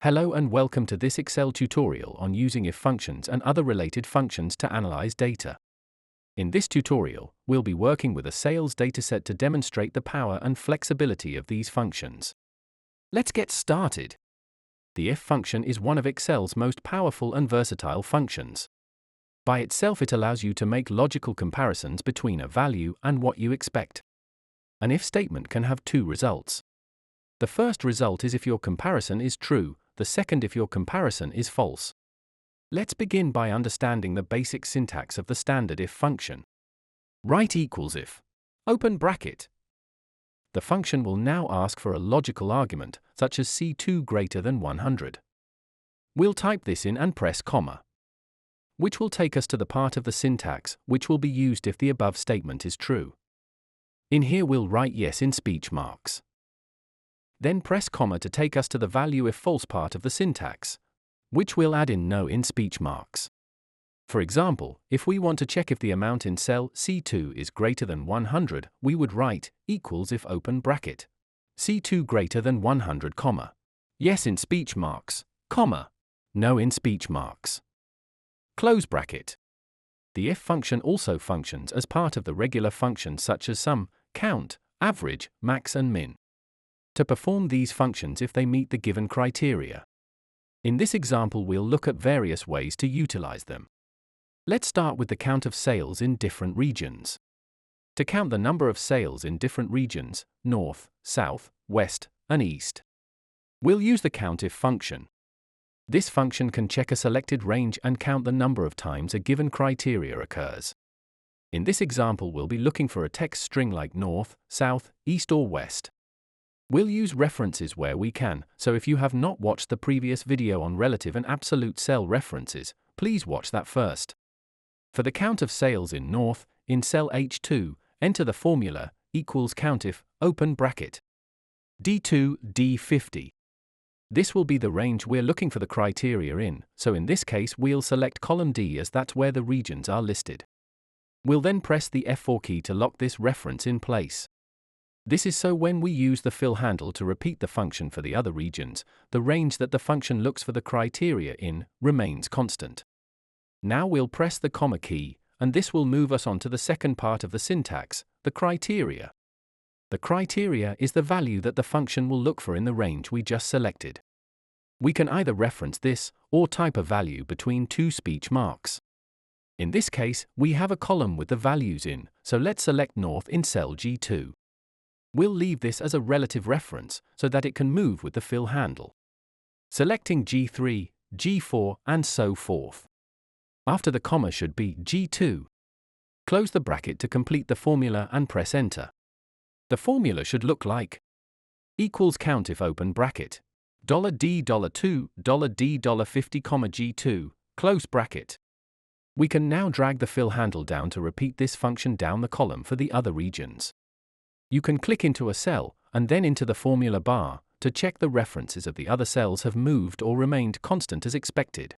Hello and welcome to this Excel tutorial on using if functions and other related functions to analyze data. In this tutorial, we'll be working with a sales dataset to demonstrate the power and flexibility of these functions. Let's get started. The if function is one of Excel's most powerful and versatile functions. By itself, it allows you to make logical comparisons between a value and what you expect. An if statement can have two results. The first result is if your comparison is true, the second if your comparison is false. Let's begin by understanding the basic syntax of the standard if function. Write equals if, open bracket. The function will now ask for a logical argument, such as C2 greater than 100. We'll type this in and press comma, which will take us to the part of the syntax which will be used if the above statement is true. In here we'll write yes in speech marks. Then press comma to take us to the value if false part of the syntax, which we'll add in no in speech marks. For example, if we want to check if the amount in cell C2 is greater than 100, we would write equals if open bracket, C2 greater than 100 comma, yes in speech marks, comma, no in speech marks, close bracket. The if function also functions as part of the regular functions such as sum, count, average, max and min, to perform these functions if they meet the given criteria. In this example, we'll look at various ways to utilize them. Let's start with the count of sales in different regions. To count the number of sales in different regions, north, south, west, and east, we'll use the COUNTIF function. This function can check a selected range and count the number of times a given criteria occurs. In this example, we'll be looking for a text string like north, south, east, or west. We'll use references where we can, so if you have not watched the previous video on relative and absolute cell references, please watch that first. For the count of sales in north, in cell H2, enter the formula equals COUNTIF, open bracket, D2, D50. This will be the range we're looking for the criteria in, so in this case we'll select column D as that's where the regions are listed. We'll then press the F4 key to lock this reference in place. This is so when we use the fill handle to repeat the function for the other regions, the range that the function looks for the criteria in remains constant. Now we'll press the comma key, and this will move us on to the second part of the syntax, the criteria. The criteria is the value that the function will look for in the range we just selected. We can either reference this or type a value between two speech marks. In this case, we have a column with the values in, so let's select north in cell G2. We'll leave this as a relative reference so that it can move with the fill handle, selecting G3, G4, and so forth. After the comma should be G2. Close the bracket to complete the formula and press enter. The formula should look like equals COUNTIF open bracket, $D$2, $D$50, G2, close bracket. We can now drag the fill handle down to repeat this function down the column for the other regions. You can click into a cell, and then into the formula bar, to check the references of the other cells have moved or remained constant as expected.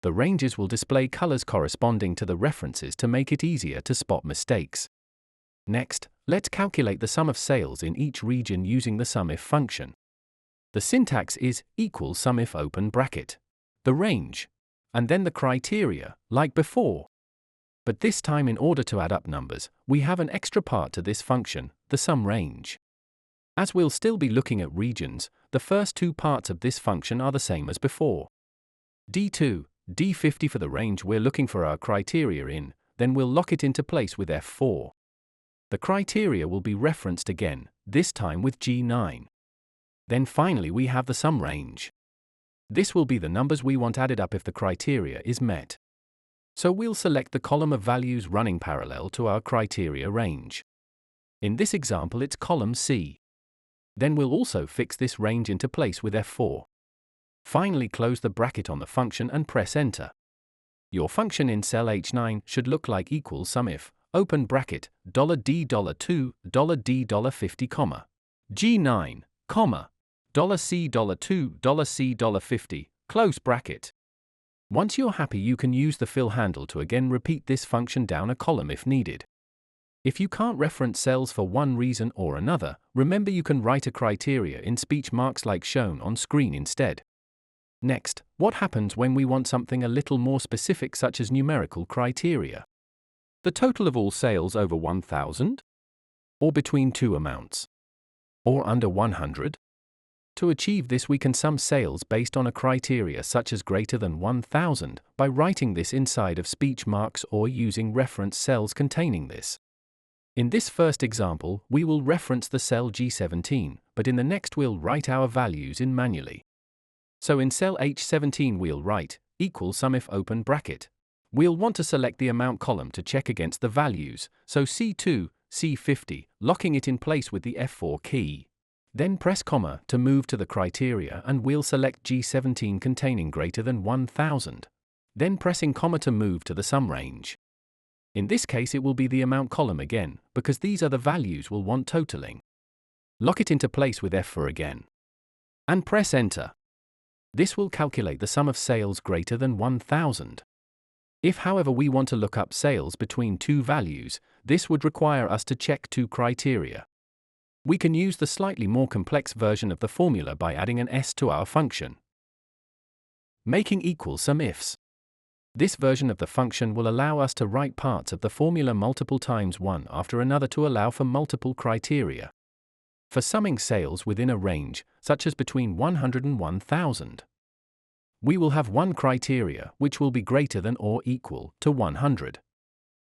The ranges will display colors corresponding to the references to make it easier to spot mistakes. Next, let's calculate the sum of sales in each region using the SUMIF function. The syntax is equals SUMIF open bracket, the range, and then the criteria, like before. But this time, in order to add up numbers, we have an extra part to this function, the sum range. As we'll still be looking at regions, the first two parts of this function are the same as before. D2, D50 for the range we're looking for our criteria in, then we'll lock it into place with F4. The criteria will be referenced again, this time with G9. Then finally we have the sum range. This will be the numbers we want added up if the criteria is met. So we'll select the column of values running parallel to our criteria range. In this example, it's column C. Then we'll also fix this range into place with F4. Finally, close the bracket on the function and press enter. Your function in cell H9 should look like equals SUMIF, open bracket, $D$2, $D$50, comma, G9, comma, $C$2, $C$50, close bracket. Once you're happy, you can use the fill handle to again repeat this function down a column if needed. If you can't reference cells for one reason or another, remember you can write a criteria in speech marks like shown on screen instead. Next, what happens when we want something a little more specific, such as numerical criteria? The total of all sales over 1,000? Or between two amounts? Or under 100? To achieve this, we can sum sales based on a criteria such as greater than 1,000 by writing this inside of speech marks or using reference cells containing this. In this first example, we will reference the cell G17, but in the next we'll write our values in manually. So in cell H17 we'll write equal sum if open bracket. We'll want to select the amount column to check against the values, so C2, C50, locking it in place with the F4 key. Then press comma to move to the criteria and we'll select G17 containing greater than 1,000. Then pressing comma to move to the sum range. In this case it will be the amount column again, because these are the values we'll want totaling. Lock it into place with F4 again. And press enter. This will calculate the sum of sales greater than 1,000. If however we want to look up sales between two values, this would require us to check two criteria. We can use the slightly more complex version of the formula by adding an S to our function. Making equal sum ifs. This version of the function will allow us to write parts of the formula multiple times one after another to allow for multiple criteria. For summing sales within a range, such as between 100 and 1,000, we will have one criteria which will be greater than or equal to 100,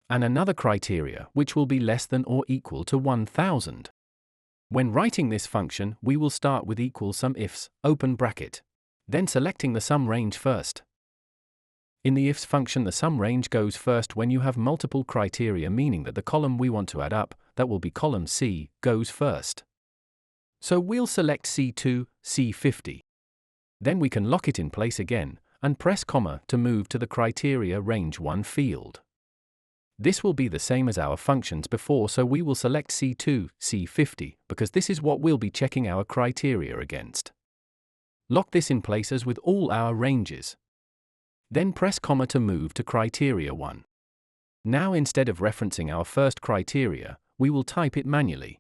and another criteria which will be less than or equal to 1,000. When writing this function, we will start with equal sum ifs, open bracket, then selecting the sum range first. In the ifs function, the sum range goes first when you have multiple criteria, meaning that the column we want to add up, that will be column C, goes first. So we'll select C2, C50. Then we can lock it in place again, and press comma to move to the criteria range 1 field. This will be the same as our functions before, so we will select C2, C50, because this is what we'll be checking our criteria against. Lock this in place as with all our ranges. Then press comma to move to criteria 1. Now instead of referencing our first criteria, we will type it manually.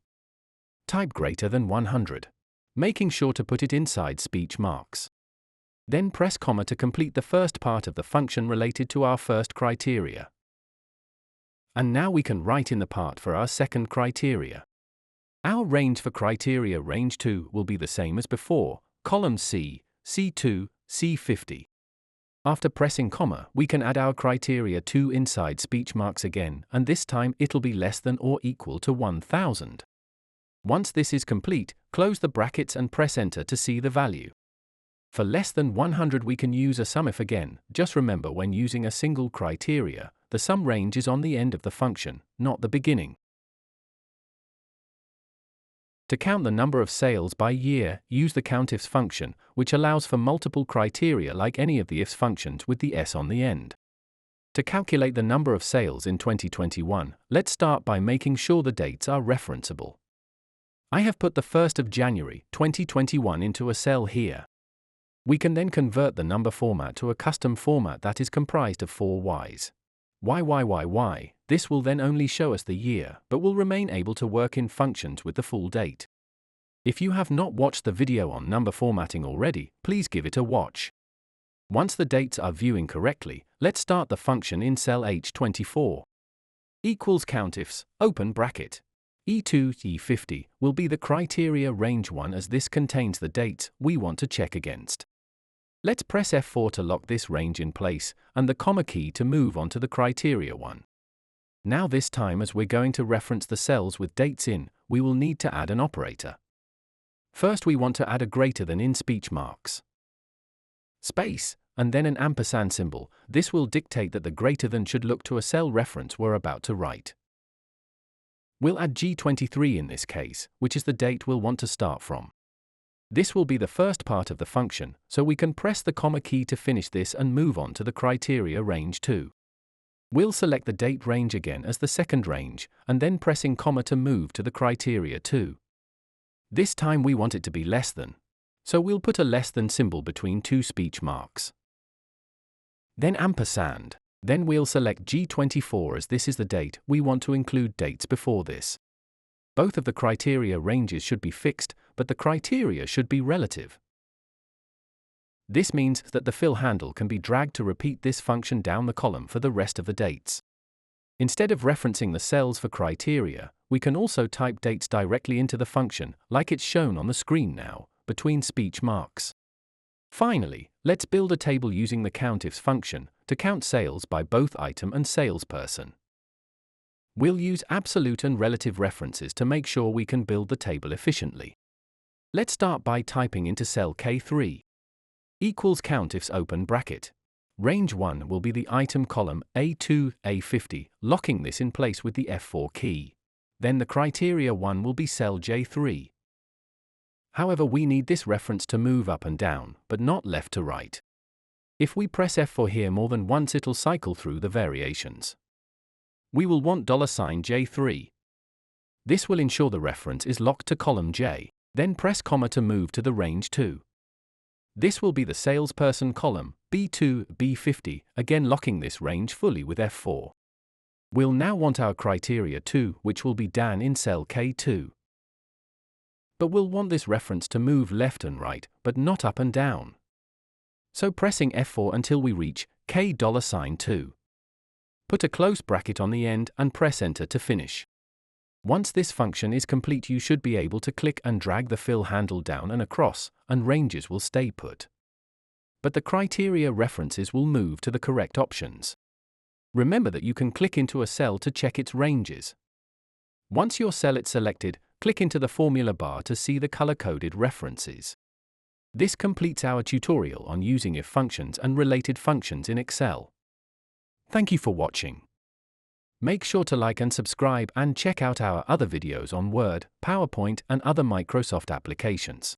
Type greater than 100, making sure to put it inside speech marks. Then press comma to complete the first part of the function related to our first criteria. And now we can write in the part for our second criteria. Our range for criteria range 2 will be the same as before, column C, C2, C50. After pressing comma, we can add our criteria 2 inside speech marks again, and this time it'll be less than or equal to 1,000. Once this is complete, close the brackets and press enter to see the value. For less than 100 we can use a sum if again. Just remember, when using a single criteria, the sum range is on the end of the function, not the beginning. To count the number of sales by year, use the COUNTIFS function, which allows for multiple criteria like any of the ifs functions with the S on the end. To calculate the number of sales in 2021, let's start by making sure the dates are referenceable. I have put the 1st of January, 2021 into a cell here. We can then convert the number format to a custom format that is comprised of 4 Ys. Y. This will then only show us the year, but will remain able to work in functions with the full date. If you have not watched the video on number formatting already, please give it a watch. Once the dates are viewing correctly, let's start the function in cell H24. Equals COUNTIFS, open bracket. E2, E50 will be the criteria range 1 as this contains the dates we want to check against. Let's press F4 to lock this range in place, and the comma key to move on to the criteria 1. Now this time, as we're going to reference the cells with dates in, we will need to add an operator. First we want to add a greater than in speech marks. Space, and then an ampersand symbol. This will dictate that the greater than should look to a cell reference we're about to write. We'll add G23 in this case, which is the date we'll want to start from. This will be the first part of the function, so we can press the comma key to finish this and move on to the criteria range 2. We'll select the date range again as the second range, and then pressing comma to move to the criteria 2. This time we want it to be less than, so we'll put a less than symbol between two speech marks. Then ampersand. Then we'll select G24 as this is the date we want to include dates before this. Both of the criteria ranges should be fixed, but the criteria should be relative. This means that the fill handle can be dragged to repeat this function down the column for the rest of the dates. Instead of referencing the cells for criteria, we can also type dates directly into the function, like it's shown on the screen now, between speech marks. Finally, let's build a table using the COUNTIFs function to count sales by both item and salesperson. We'll use absolute and relative references to make sure we can build the table efficiently. Let's start by typing into cell K3 equals COUNTIFs open bracket. Range 1 will be the item column A2, A50, locking this in place with the F4 key. Then the criteria 1 will be cell J3. However, we need this reference to move up and down, but not left to right. If we press F4 here more than once, it'll cycle through the variations. We will want $J3. This will ensure the reference is locked to column J, then press comma to move to the range 2. This will be the salesperson column, B2, B50, again locking this range fully with F4. We'll now want our criteria 2, which will be Dan in cell K2. But we'll want this reference to move left and right, but not up and down. So pressing F4 until we reach $2. Put a close bracket on the end and press Enter to finish. Once this function is complete, you should be able to click and drag the fill handle down and across, and ranges will stay put. But the criteria references will move to the correct options. Remember that you can click into a cell to check its ranges. Once your cell is selected, click into the formula bar to see the color-coded references. This completes our tutorial on using if functions and related functions in Excel. Thank you for watching. Make sure to like and subscribe and check out our other videos on Word, PowerPoint, and other Microsoft applications.